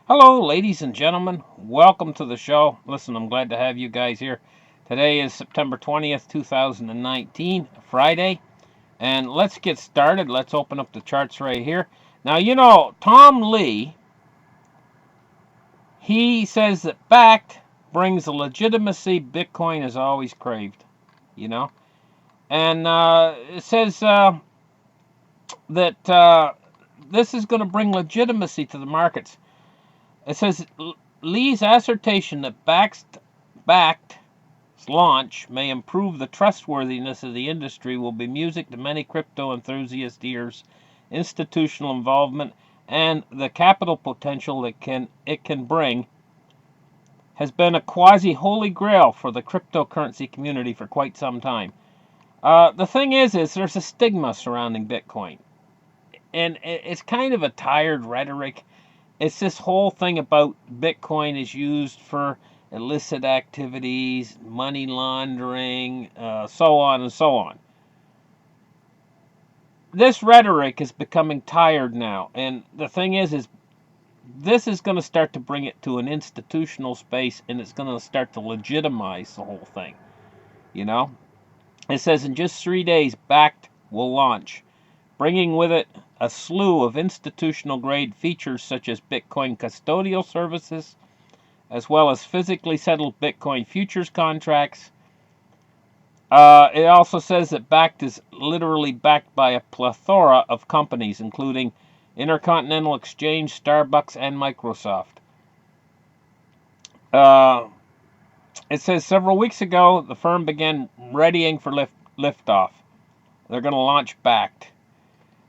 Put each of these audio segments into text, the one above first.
Hello, ladies and gentlemen. Welcome to the show. Listen, I'm glad to have you guys here. Today is September 20th, 2019, Friday. And let's get started. Let's open up the charts right here. Now, Tom Lee, he says that backed brings the legitimacy Bitcoin has always craved, you know? And it says that this is going to bring legitimacy to the markets. It says Lee's assertion that backed launch may improve the trustworthiness of the industry will be music to many crypto enthusiast ears. Institutional involvement and the capital potential that it can bring has been a quasi holy grail for the cryptocurrency community for quite some time. The thing is there's a stigma surrounding Bitcoin, and it's kind of a tired rhetoric. It's this whole thing about Bitcoin is used for illicit activities, money laundering, so on and so on. This rhetoric is becoming tired now, and the thing is this is going to start to bring it to an institutional space, and it's going to start to legitimize the whole thing. You know, it says in just 3 days, Backed will launch, bringing with it a slew of institutional grade features such as Bitcoin custodial services, as well as physically settled Bitcoin futures contracts. It also says that Backed is literally backed by a plethora of companies, including Intercontinental Exchange, Starbucks, and Microsoft. Uh, it says several weeks ago, the firm began readying for liftoff. They're going to launch Backed.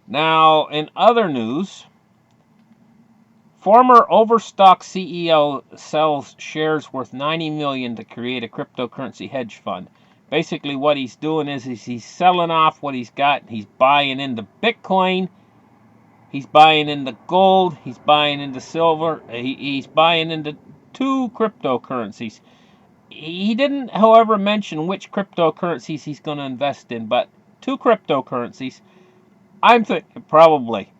Now, in other news, former Overstock CEO sells shares worth $90 million to create a cryptocurrency hedge fund. Basically, what he's doing is he's selling off what he's got. He's buying into Bitcoin. He's buying into gold. He's buying into silver. He's buying into two cryptocurrencies. He didn't, however, mention which cryptocurrencies he's going to invest in, but two cryptocurrencies. I'm thinking probably.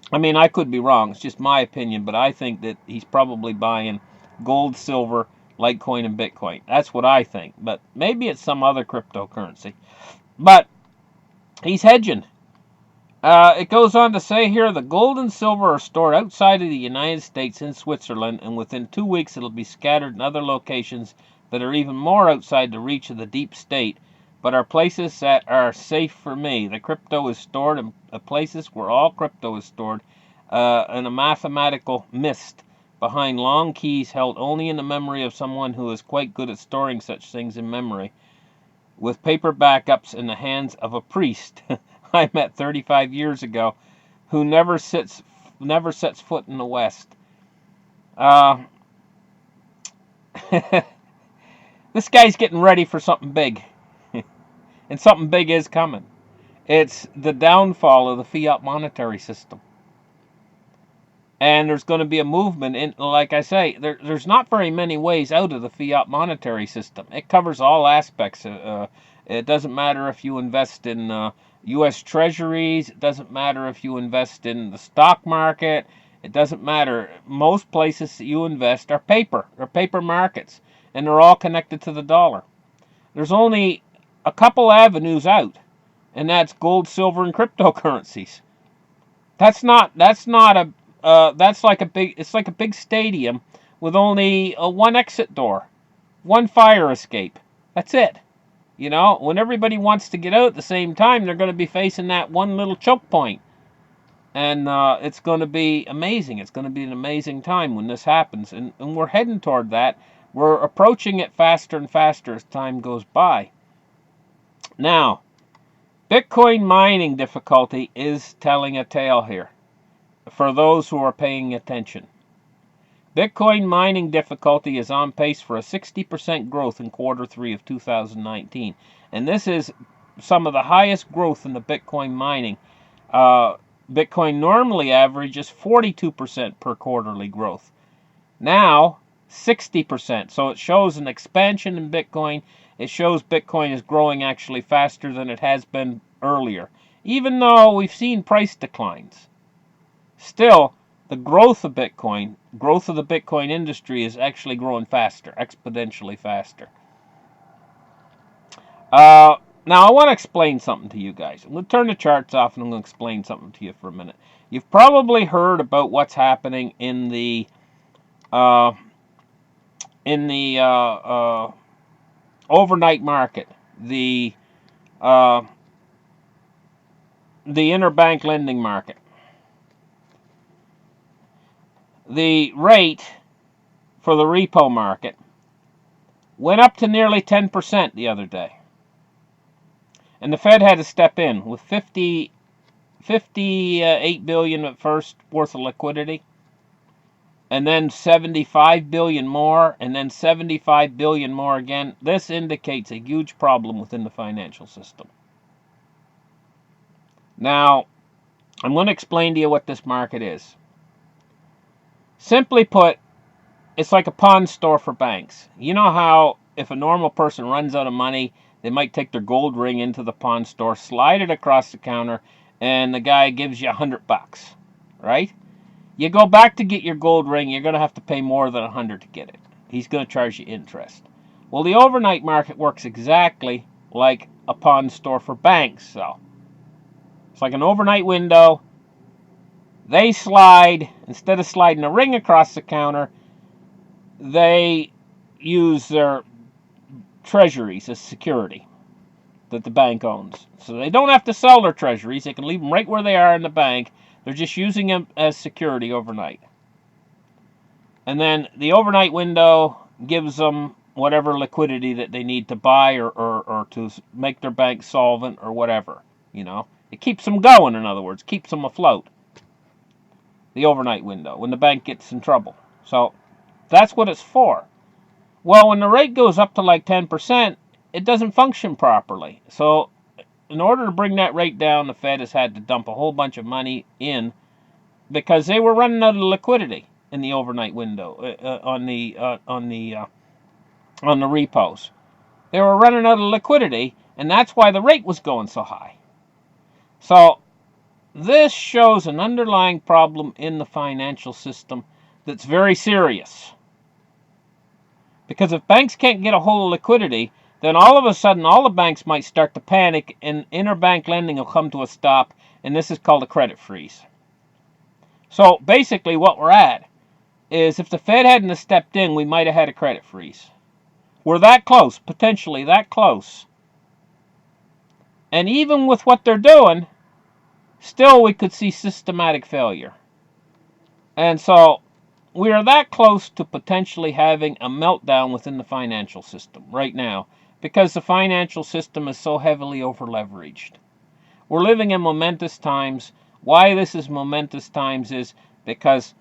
I mean, I could be wrong. It's just my opinion, but I think that he's probably buying gold, silver, Litecoin, and Bitcoin. That's what I think. But maybe it's some other cryptocurrency. But he's hedging. It goes on to say here the gold and silver are stored outside of the United States in Switzerland, and within 2 weeks it'll be scattered in other locations that are even more outside the reach of the deep state, but are places that are safe for me. The crypto is stored in places where all crypto is stored in a mathematical mist behind long keys held only in the memory of someone who is quite good at storing such things in memory, with paper backups in the hands of a priest I met 35 years ago who never sets foot in the West. Uh, this guy's getting ready for something big. And something big is coming. It's the downfall of the fiat monetary system. And there's going to be a movement, in, like I say, there's not very many ways out of the fiat monetary system. It covers all aspects. It doesn't matter if you invest in U.S. treasuries. It doesn't matter if you invest in the stock market. It doesn't matter. Most places that you invest are paper. They're paper markets. And they're all connected to the dollar. There's only a couple avenues out. And that's gold, silver, and cryptocurrencies. That's like it's like a big stadium with only one exit door, one fire escape. That's it. You know, when everybody wants to get out at the same time, they're going to be facing that one little choke point. And it's going to be amazing. It's going to be an amazing time when this happens. And we're heading toward that. We're approaching it faster and faster as time goes by. Now, Bitcoin mining difficulty is telling a tale here for those who are paying attention. Bitcoin mining difficulty is on pace for a 60% growth in Q3 of 2019. And this is some of the highest growth in the Bitcoin mining. Bitcoin normally averages 42% per quarterly growth. Now, 60%. So it shows an expansion in Bitcoin. It shows Bitcoin is growing actually faster than it has been earlier, even though we've seen price declines. Still, the growth of Bitcoin, growth of the Bitcoin industry is actually growing faster, exponentially faster. Now I want to explain something to you guys. I'm going to turn the charts off and I'm going to explain something to you for a minute. You've probably heard about what's happening in the overnight market, the interbank lending market. The rate for the repo market went up to nearly 10% the other day. And the Fed had to step in with 58 billion at first worth of liquidity, and then 75 billion more, and then 75 billion more again. This indicates a huge problem within the financial system. Now, I'm going to explain to you what this market is. Simply put, it's like a pawn store for banks. You know how if a normal person runs out of money, they might take their gold ring into the pawn store, slide it across the counter, and the guy gives you $100, right? You go back to get your gold ring, you're going to have to pay more than $100 to get it. He's going to charge you interest. Well, the overnight market works exactly like a pawn store for banks. So it's like an overnight window. They slide, instead of sliding a ring across the counter, they use their treasuries as security that the bank owns. So they don't have to sell their treasuries. They can leave them right where they are in the bank. They're just using them as security overnight. And then the overnight window gives them whatever liquidity that they need to buy or to make their bank solvent or whatever. You know, it keeps them going, in other words, keeps them afloat. The overnight window, when the bank gets in trouble. So that's what it's for. Well, when the rate goes up to like 10%, it doesn't function properly. So in order to bring that rate down, the Fed has had to dump a whole bunch of money in because they were running out of liquidity in the overnight window on the repos. They were running out of liquidity, and that's why the rate was going so high. So this shows an underlying problem in the financial system that's very serious. Because if banks can't get a hold of liquidity, then all of a sudden all the banks might start to panic and interbank lending will come to a stop, and this is called a credit freeze. So basically what we're at is if the Fed hadn't have stepped in, we might have had a credit freeze. We're that close, potentially that close. And even with what they're doing, still we could see systematic failure. And so we are that close to potentially having a meltdown within the financial system right now because the financial system is so heavily over-leveraged. We're living in momentous times. Why this is momentous times is because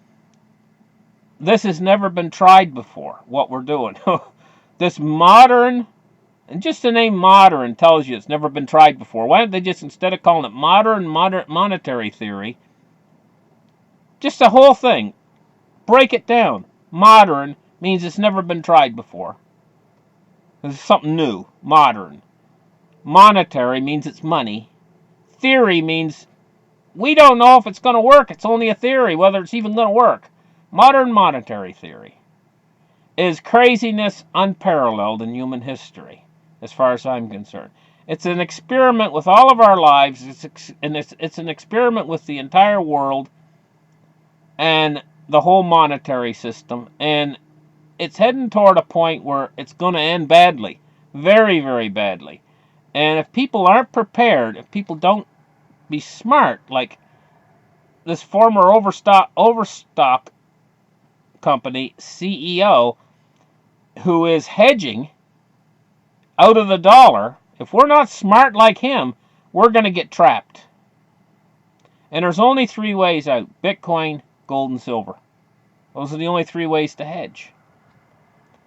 this has never been tried before, what we're doing. This modern, and just the name modern tells you it's never been tried before. Why don't they just, instead of calling it modern monetary theory, just the whole thing, break it down. Modern means it's never been tried before. This is something new. Modern. Monetary means it's money. Theory means we don't know if it's going to work. It's only a theory, whether it's even going to work. Modern monetary theory is craziness unparalleled in human history, as far as I'm concerned. It's an experiment with all of our lives. It's an experiment with the entire world and the whole monetary system. And it's heading toward a point where it's going to end badly. Very, very badly. And if people aren't prepared, if people don't be smart, like this former Overstock company CEO who is hedging out of the dollar, if we're not smart like him, we're going to get trapped. And there's only three ways out: Bitcoin, gold, and silver. Those are the only three ways to hedge.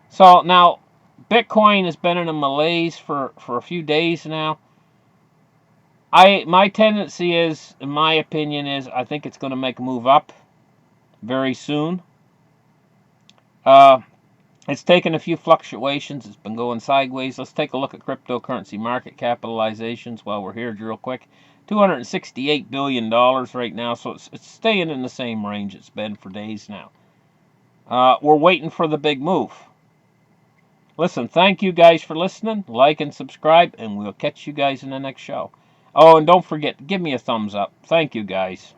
So now, Bitcoin has been in a malaise for a few days now. My tendency is, in my opinion, is I think it's going to make a move up very soon. It's taken a few fluctuations. It's been going sideways. Let's take a look at cryptocurrency market capitalizations while we're here real quick. $268 billion right now, so it's staying in the same range it's been for days now. We're waiting for the big move. Listen, thank you guys for listening. Like and subscribe, and we'll catch you guys in the next show. Oh, and don't forget, give me a thumbs up. Thank you guys.